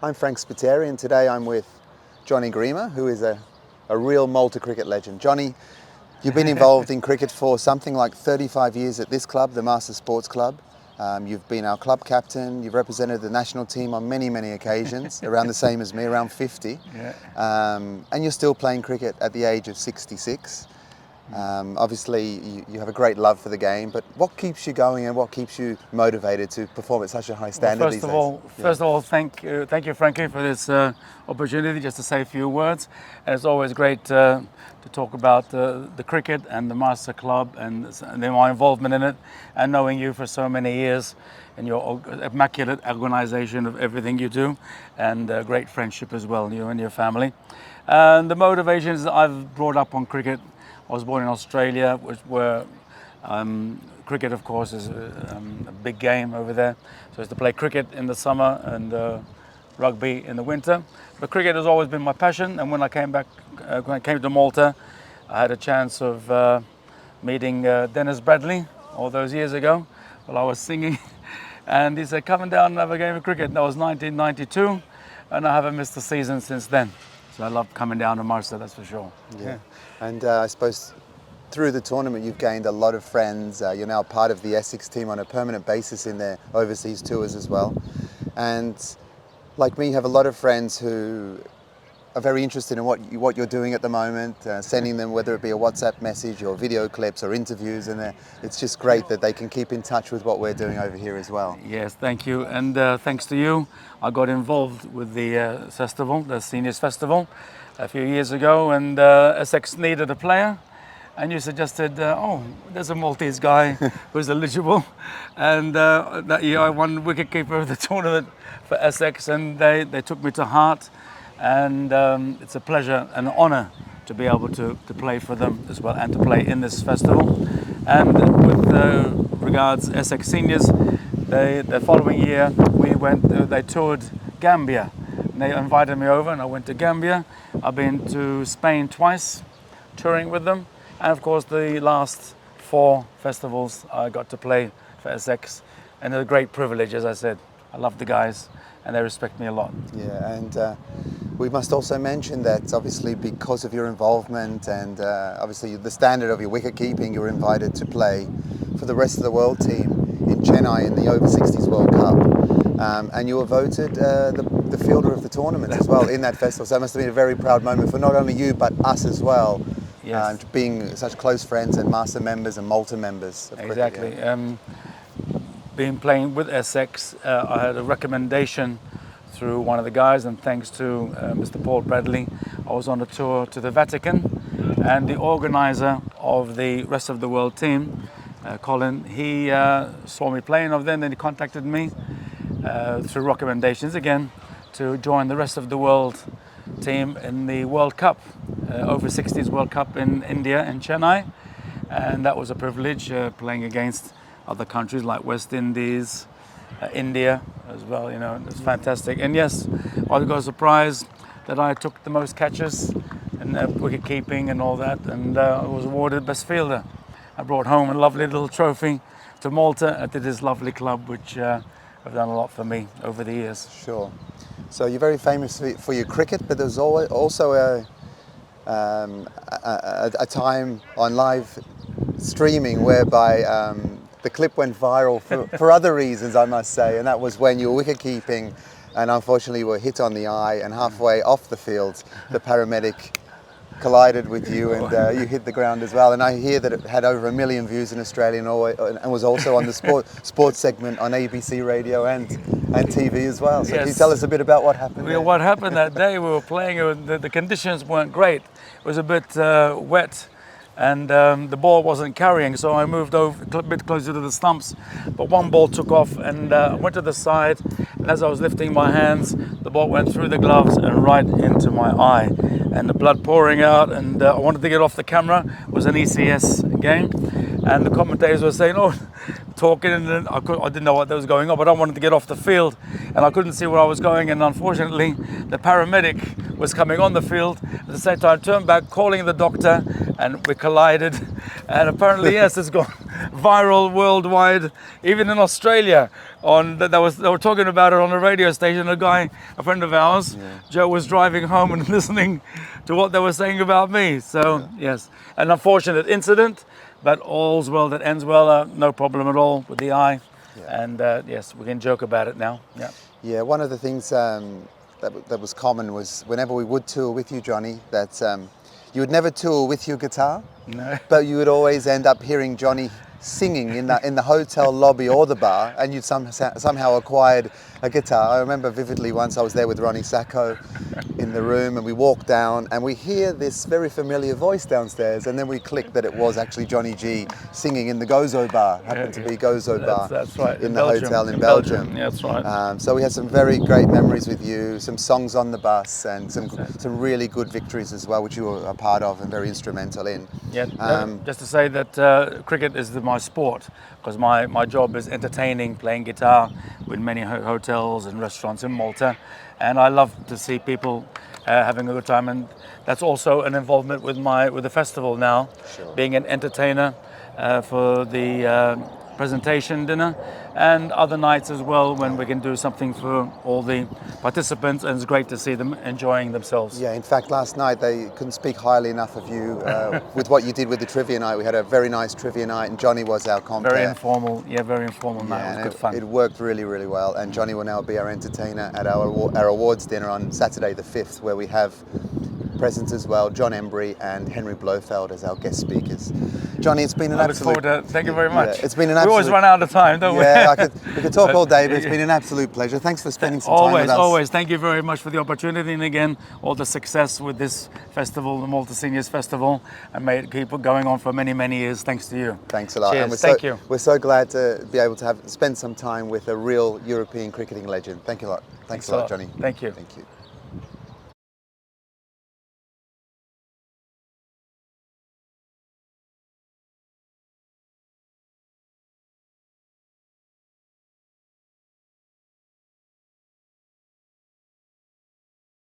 I'm Frank Spiteri, and today I'm with Johnnie Grima, who is a real Malta cricket legend. Johnny, you've been involved in cricket for something like 35 years at this club, the Marsa Sports Club. You've been our club captain, you've represented the national team on many, many occasions, around the same as me, around 50. Yeah. And you're still playing cricket at the age of 66. Obviously, you have a great love for the game, but what keeps you going and what keeps you motivated to perform at such a high standard these days? First of all, thank you, Frankie, for this opportunity just to say a few words. And it's always great to talk about the cricket and the Marsa Club and my involvement in it, and knowing you for so many years and your immaculate organisation of everything you do, and great friendship as well, you and your family. And the motivations that I've brought up on cricket. I was born in Australia, where cricket, of course, is a big game over there. So it's to play cricket in the summer and rugby in the winter. But cricket has always been my passion. And when I came back, when I came to Malta, I had a chance of meeting Dennis Bradley all those years ago while I was singing. And he said, "Come down and have a game of cricket." And that was 1992, and I haven't missed a season since then. So I love coming down to Marsa, that's for sure. Yeah. And I suppose through the tournament you've gained a lot of friends. You're now part of the Essex team on a permanent basis in their overseas tours as well. And like me, you have a lot of friends who are very interested in what you're doing at the moment, sending them, whether it be a WhatsApp message or video clips or interviews, and it's just great that they can keep in touch with what we're doing over here as well. Yes, thank you. And thanks to you, I got involved with the festival, the Seniors Festival, a few years ago, and Essex needed a player. And you suggested, oh, there's a Maltese guy who's eligible. And that year I won wicketkeeper of the tournament for Essex, and they took me to heart. And it's a pleasure and an honour to be able to play for them as well, and to play in this festival. And with regards Essex Seniors, the following year they toured Gambia. And they invited me over and I went to Gambia. I've been to Spain twice, touring with them. And of course the last 4 festivals I got to play for Essex. And it's a great privilege, as I said. I love the guys and they respect me a lot. Yeah, and we must also mention that obviously because of your involvement and obviously the standard of your wicket keeping, you were invited to play for the rest of the world team in Chennai in the Over-60s World Cup. And you were voted the fielder of the tournament as well in that festival. So it must have been a very proud moment for not only you but us as well. Yes. Being such close friends and Marsa members and Malta members of cricket. Exactly. Being playing with Essex, I had a recommendation through one of the guys, and thanks to Mr. Paul Bradley, I was on a tour to the Vatican, and the organizer of the rest of the world team, Colin, he saw me playing of them, and he contacted me through recommendations again to join the rest of the world team in the World Cup, Over-60s World Cup in India, in Chennai. And that was a privilege, playing against other countries like West Indies, India as well, you know, it's fantastic. And yes, I got surprised that I took the most catches in wicket keeping and all that, and I was awarded best fielder. I brought home a lovely little trophy to Malta at this lovely club, which have done a lot for me over the years. Sure. So you're very famous for your cricket, but there's also a time on live streaming whereby the clip went viral for other reasons, I must say, and that was when you were wicket keeping and unfortunately you were hit on the eye, and halfway off the field the paramedic collided with you and you hit the ground as well. And I hear that it had over 1 million views in Australia and was also on the sports segment on ABC radio and TV as well. So yes. Can you tell us a bit about what happened there? What happened that day, we were playing, the conditions weren't great. It was a bit wet. And the ball wasn't carrying, so I moved over a bit closer to the stumps. But one ball took off and went to the side. And as I was lifting my hands, the ball went through the gloves and right into my eye. And the blood pouring out, and I wanted to get off the camera. It was an ECS game. And the commentators were saying, oh, talking, and I didn't know what was going on, but I wanted to get off the field. And I couldn't see where I was going. And unfortunately, the paramedic was coming on the field. At the same time, I turned back, calling the doctor, and we collided. And apparently, yes, it's gone. viral worldwide, even in Australia. They were talking about it on the radio station. A friend of ours, Joe, was driving home and listening to what they were saying about me. So yes, an unfortunate incident, but all's well that ends well. No problem at all with the eye. And yes, we can joke about it now. Yeah. Yeah, one of the things that was common was whenever we would tour with you, Johnny, that you would never tour with your guitar, but you would always end up hearing Johnny singing in the hotel lobby or the bar, and you'd somehow acquired a guitar. I remember vividly once I was there with Ronnie Sacco in the room, and we walked down and we hear this very familiar voice downstairs, and then we clicked that it was actually Johnny G singing in the Gozo bar. Happened to be Gozo bar. That's right. In the hotel in Belgium. Yeah, that's right. So we had some very great memories with you, some songs on the bus, and some really good victories as well, which you were a part of and very instrumental in. Yeah. Just to say that cricket is my sport, because my job is entertaining, playing guitar with many hotels and restaurants in Malta, and I love to see people having a good time, and that's also an involvement with the festival now, being an entertainer for the presentation dinner and other nights as well, when we can do something for all the participants, and it's great to see them enjoying themselves. Yeah, in fact, last night they couldn't speak highly enough of you with what you did with the trivia night. We had a very nice trivia night, and Johnny was our compere. Very informal night. It was good fun. It worked really, really well, and Johnny will now be our entertainer at our awards dinner on Saturday the 5th, where we have presents as well, John Embry and Henry Blofeld as our guest speakers. Johnny, it's been an absolute... Thank you very much. Yeah, it's been an absolute... We always run out of time, don't we? Yeah, we could talk all day, but it's been an absolute pleasure. Thanks for spending some time with us. Always. Thank you very much for the opportunity, and again, all the success with this festival, the Malta Seniors Festival, and may it keep going on for many, many years. Thanks to you. Thanks a lot. Cheers. And Thank you. We're so glad to be able to spend some time with a real European cricketing legend. Thank you a lot. Thanks a lot, Johnny. Thank you. Thank you.